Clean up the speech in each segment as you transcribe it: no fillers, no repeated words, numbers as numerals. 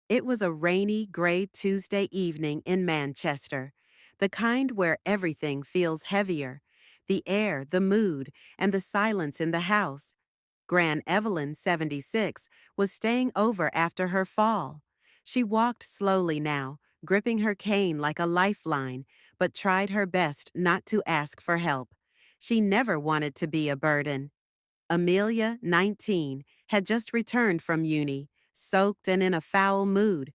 It was a rainy, gray Tuesday evening in Manchester, the kind where everything feels heavier: the air, the mood, and the silence in the house. Gran Evelyn, 76, was staying over after her fall. She walked slowly now, gripping her cane like a lifeline, but tried her best not to ask for help. She never wanted to be a burden. Amelia, 19, had just returned from uni, soaked and in a foul mood.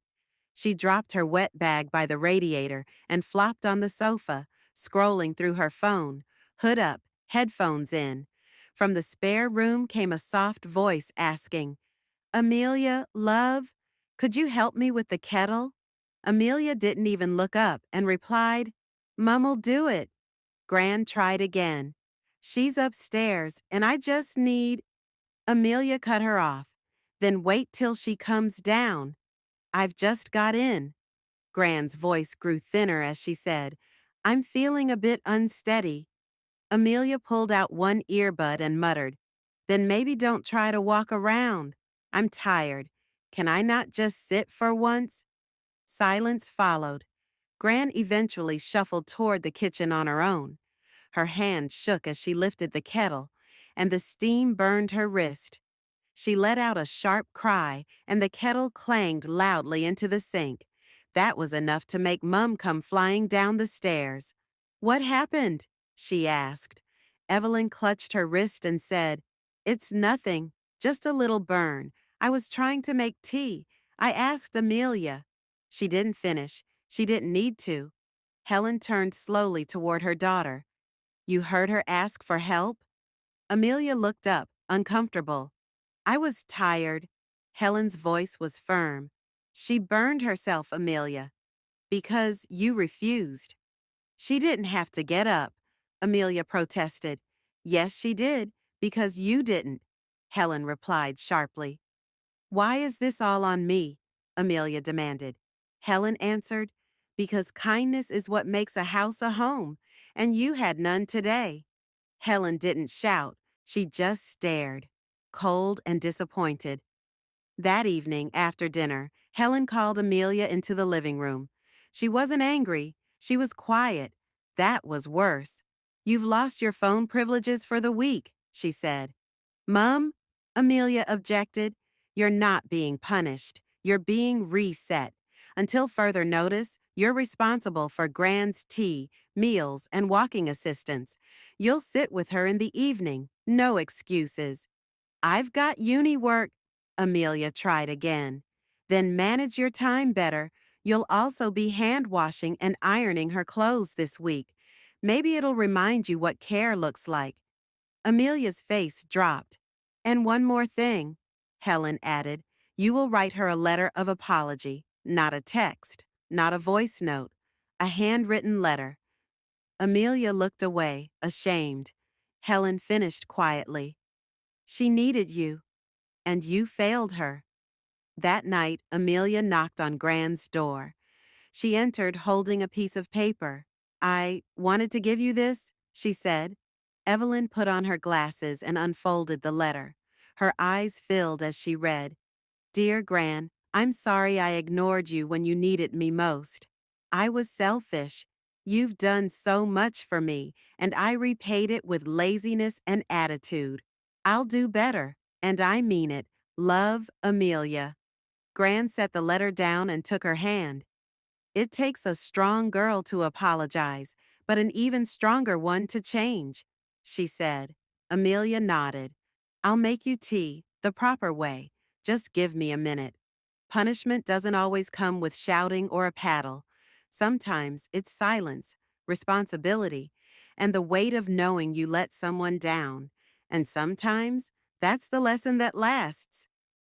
She dropped her wet bag by the radiator and flopped on the sofa, scrolling through her phone, hood up, headphones in. From the spare room came a soft voice asking, "Amelia, love, could you help me with the kettle?" Amelia didn't even look up and replied, "Mum'll do it." Gran tried again. "She's upstairs, and I just need—" Amelia cut her off. "Then wait till she comes down. I've just got in." Gran's voice grew thinner as she said, "I'm feeling a bit unsteady." Amelia pulled out one earbud and muttered, "Then maybe don't try to walk around. I'm tired. Can I not just sit for once?" Silence followed. Gran eventually shuffled toward the kitchen on her own. Her hand shook as she lifted the kettle, and the steam burned her wrist. She let out a sharp cry, and the kettle clanged loudly into the sink. That was enough to make Mum come flying down the stairs. "What happened?" she asked. Evelyn clutched her wrist and said, "It's nothing, just a little burn. I was trying to make tea. I asked Amelia." She didn't finish. She didn't need to. Helen turned slowly toward her daughter. "You heard her ask for help?" Amelia looked up, uncomfortable. "I was tired." Helen's voice was firm. "She burned herself, Amelia, because you refused." "She didn't have to get up," Amelia protested. "Yes, she did, because you didn't," Helen replied sharply. "Why is this all on me?" Amelia demanded. Helen answered, "Because kindness is what makes a house a home, and you had none today." Helen didn't shout. She just stared, cold and disappointed. That evening, after dinner, Helen called Amelia into the living room. She wasn't angry. She was quiet. That was worse. "You've lost your phone privileges for the week," she said. "Mum," Amelia objected, "you're not being punished. You're being reset. Until further notice, you're responsible for Gran's tea, meals, and walking assistance. You'll sit with her in the evening. No excuses." "I've got uni work," Amelia tried again. "Then manage your time better. You'll also be hand washing and ironing her clothes this week. Maybe it'll remind you what care looks like." Amelia's face dropped. "And one more thing," Helen added. "You will write her a letter of apology, not a text, not a voice note, a handwritten letter." Amelia looked away, ashamed. Helen finished quietly. "She needed you, and you failed her." That night, Amelia knocked on Gran's door. She entered holding a piece of paper. "I wanted to give you this," she said. Evelyn put on her glasses and unfolded the letter. Her eyes filled as she read, "Dear Gran, I'm sorry I ignored you when you needed me most. I was selfish. You've done so much for me, and I repaid it with laziness and attitude. I'll do better, and I mean it. Love, Amelia." Gran set the letter down and took her hand. "It takes a strong girl to apologize, but an even stronger one to change," she said. Amelia nodded. "I'll make you tea, the proper way. Just give me a minute." Punishment doesn't always come with shouting or a paddle. Sometimes it's silence, responsibility, and the weight of knowing you let someone down. And sometimes that's the lesson that lasts.